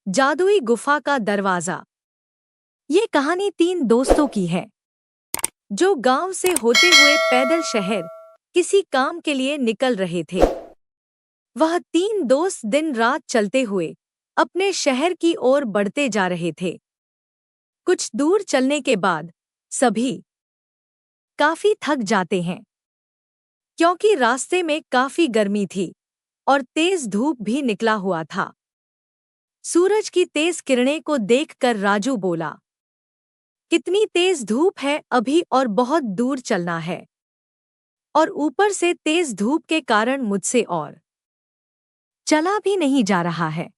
जादुई गुफा का दरवाजा। ये कहानी 3 दोस्तों की है जो गांव से होते हुए पैदल शहर किसी काम के लिए निकल रहे थे। वह 3 दोस्त दिन रात चलते हुए अपने शहर की ओर बढ़ते जा रहे थे। कुछ दूर चलने के बाद सभी काफी थक जाते हैं क्योंकि रास्ते में काफी गर्मी थी और तेज धूप भी निकला हुआ था। सूरज की तेज किरणें को देखकर राजू बोला, कितनी तेज धूप है अभी और बहुत दूर चलना है, और ऊपर से तेज धूप के कारण मुझसे और चला भी नहीं जा रहा है,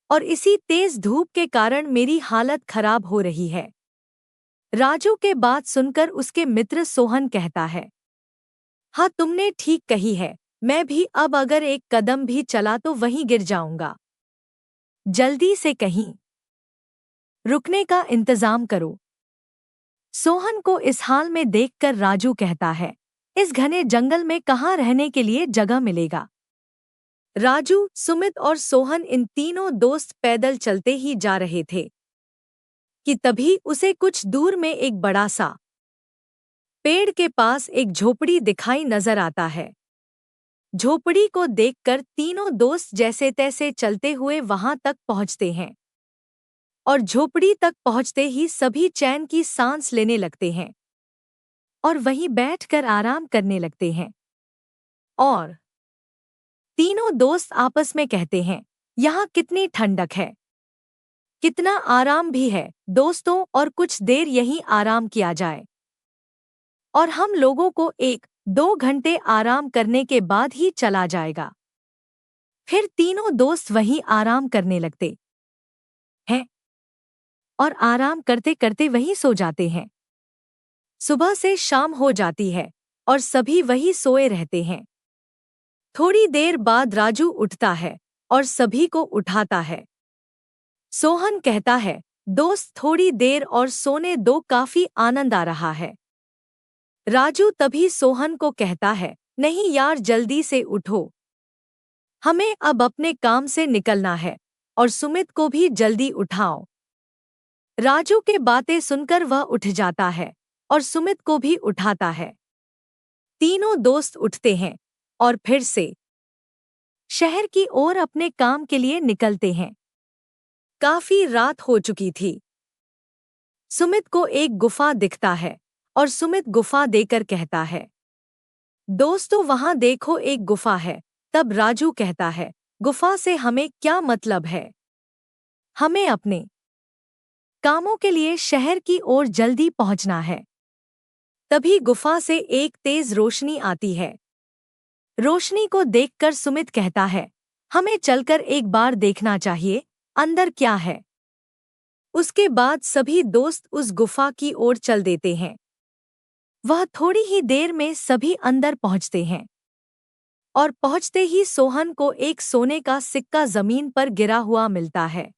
और इसी तेज धूप के कारण मेरी हालत खराब हो रही है। राजू के बात सुनकर उसके मित्र सोहन कहता है, हाँ तुमने ठीक कही है, मैं भी अब अगर एक कदम भी चला तो वहीं गिर जाऊंगा। जल्दी से कहीं रुकने का इंतजाम करो। सोहन को इस हाल में देखकर राजू कहता है, इस घने जंगल में कहाँ रहने के लिए जगह मिलेगा। राजू, सुमित और सोहन इन 3 दोस्त पैदल चलते ही जा रहे थे कि तभी उसे कुछ दूर में एक बड़ा सा पेड़ के पास एक झोपड़ी दिखाई नजर आता है। झोपड़ी को देखकर 3 दोस्त जैसे तैसे चलते हुए वहां तक पहुंचते हैं और झोपड़ी तक पहुंचते ही सभी चैन की सांस लेने लगते हैं और वहीं बैठकर आराम करने लगते हैं। और 3 दोस्त आपस में कहते हैं, यहाँ कितनी ठंडक है, कितना आराम भी है दोस्तों, और कुछ देर यहीं आराम किया जाए और हम लोगों को 1-2 घंटे आराम करने के बाद ही चला जाएगा। फिर 3 दोस्त वहीं आराम करने लगते हैं और आराम करते करते वहीं सो जाते हैं। सुबह से शाम हो जाती है और सभी वहीं सोए रहते हैं। थोड़ी देर बाद राजू उठता है और सभी को उठाता है। सोहन कहता है, दोस्त थोड़ी देर और सोने दो, काफी आनंद आ रहा है। राजू तभी सोहन को कहता है, नहीं यार जल्दी से उठो, हमें अब अपने काम से निकलना है, और सुमित को भी जल्दी उठाओ। राजू के बातें सुनकर वह उठ जाता है और सुमित को भी उठाता है। 3 दोस्त उठते हैं और फिर से शहर की ओर अपने काम के लिए निकलते हैं। काफी रात हो चुकी थी। सुमित को एक गुफा दिखता है और सुमित गुफा देकर कहता है, दोस्तों वहां देखो एक गुफा है। तब राजू कहता है, गुफा से हमें क्या मतलब है, हमें अपने कामों के लिए शहर की ओर जल्दी पहुंचना है। तभी गुफा से एक तेज रोशनी आती है। रोशनी को देखकर सुमित कहता है, हमें चलकर एक बार देखना चाहिए अंदर क्या है। उसके बाद सभी दोस्त उस गुफा की ओर चल देते हैं। वह थोड़ी ही देर में सभी अंदर पहुंचते हैं और पहुंचते ही सोहन को एक सोने का सिक्का जमीन पर गिरा हुआ मिलता है।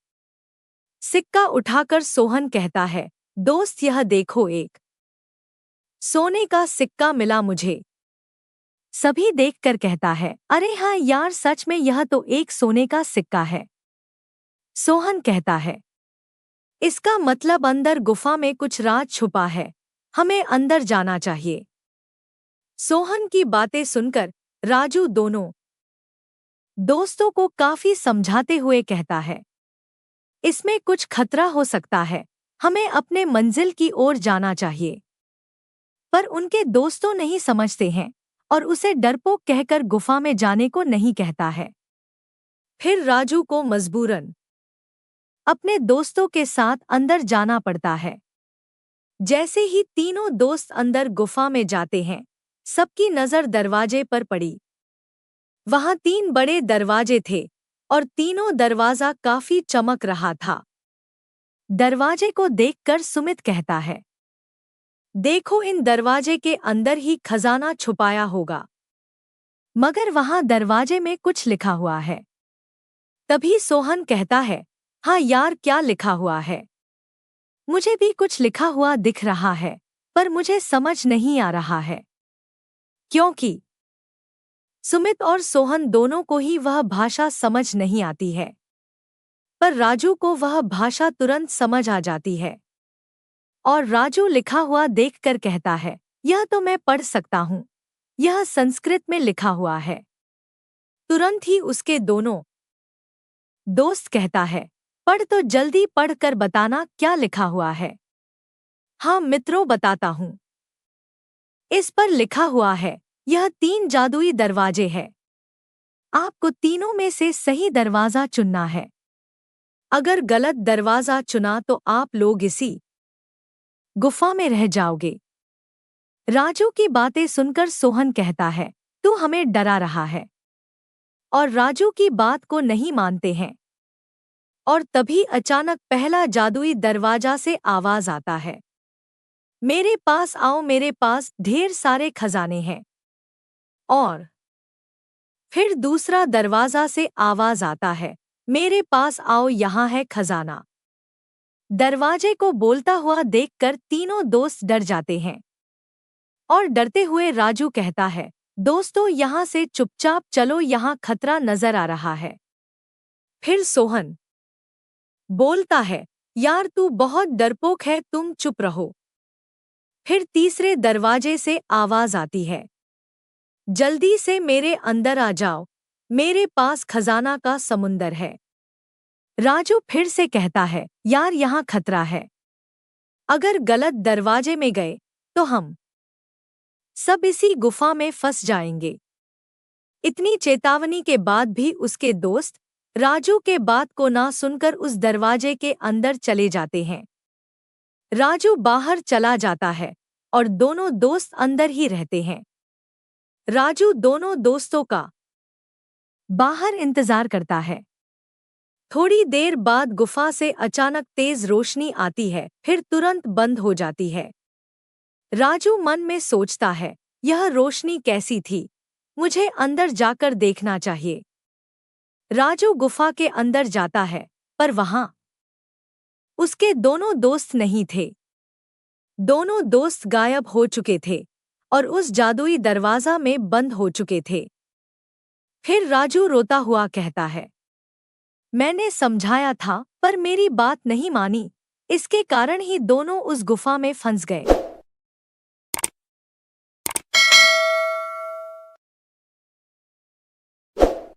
सिक्का उठाकर सोहन कहता है, दोस्त यह देखो, एक सोने का सिक्का मिला मुझे। सभी देखकर कहता है, अरे हाँ यार सच में यह तो एक सोने का सिक्का है। सोहन कहता है, इसका मतलब अंदर गुफा में कुछ राज छुपा है, हमें अंदर जाना चाहिए। सोहन की बातें सुनकर राजू दोनों दोस्तों को काफी समझाते हुए कहता है, इसमें कुछ खतरा हो सकता है, हमें अपने मंजिल की ओर जाना चाहिए। पर उनके दोस्तों नहीं समझते हैं और उसे डरपोक कहकर गुफा में जाने को नहीं कहता है। फिर राजू को मजबूरन अपने दोस्तों के साथ अंदर जाना पड़ता है। जैसे ही 3 दोस्त अंदर गुफा में जाते हैं, सबकी नजर दरवाजे पर पड़ी। वहां 3 बड़े दरवाजे थे और तीनों दरवाजा काफी चमक रहा था। दरवाजे को देखकर सुमित कहता है, देखो इन दरवाजे के अंदर ही खजाना छुपाया होगा, मगर वहां दरवाजे में कुछ लिखा हुआ है। तभी सोहन कहता है, हाँ यार क्या लिखा हुआ है, मुझे भी कुछ लिखा हुआ दिख रहा है, पर मुझे समझ नहीं आ रहा है, क्योंकि सुमित और सोहन दोनों को ही वह भाषा समझ नहीं आती है। पर राजू को वह भाषा तुरंत समझ आ जाती है और राजू लिखा हुआ देखकर कहता है, यह तो मैं पढ़ सकता हूँ। यह संस्कृत में लिखा हुआ है। तुरंत ही उसके दोनों दोस्त कहता है, पढ़ तो जल्दी पढ़ कर बताना क्या लिखा हुआ है। हाँ मित्रों, बताता हूँ। इस पर लिखा हुआ है, यह 3 जादुई दरवाजे हैं। आपको तीनों में से सही दरवाजा चुनना है। अगर गलत दरवाजा चुना तो आप लोग इसी गुफा में रह जाओगे। राजू की बातें सुनकर सोहन कहता है, तू हमें डरा रहा है। और राजू की बात को नहीं मानते हैं। और तभी अचानक पहला जादुई दरवाजा से आवाज आता है, मेरे पास आओ, मेरे पास ढेर सारे खजाने हैं। और फिर दूसरा दरवाजा से आवाज आता है, मेरे पास आओ, यहाँ है खजाना। दरवाजे को बोलता हुआ देखकर तीनों दोस्त डर जाते हैं। और डरते हुए राजू कहता है, दोस्तों यहाँ से चुपचाप चलो, यहाँ खतरा नजर आ रहा है। फिर सोहन बोलता है, यार तू बहुत डरपोक है, तुम चुप रहो। फिर तीसरे दरवाजे से आवाज आती है, जल्दी से मेरे अंदर आ जाओ, मेरे पास खजाना का समुंदर है। राजू फिर से कहता है, यार यहाँ खतरा है। अगर गलत दरवाजे में गए तो हम सब इसी गुफा में फंस जाएंगे। इतनी चेतावनी के बाद भी उसके दोस्त राजू के बात को ना सुनकर उस दरवाजे के अंदर चले जाते हैं। राजू बाहर चला जाता है और दोनों दोस्त अंदर ही रहते हैं। राजू दोनों दोस्तों का बाहर इंतजार करता है। थोड़ी देर बाद गुफा से अचानक तेज रोशनी आती है, फिर तुरंत बंद हो जाती है। राजू मन में सोचता है, यह रोशनी कैसी थी, मुझे अंदर जाकर देखना चाहिए। राजू गुफा के अंदर जाता है, पर वहां उसके दोनों दोस्त नहीं थे। दोनों दोस्त गायब हो चुके थे और उस जादुई दरवाजा में बंद हो चुके थे। फिर राजू रोता हुआ कहता है, मैंने समझाया था पर मेरी बात नहीं मानी, इसके कारण ही दोनों उस गुफा में फंस गए।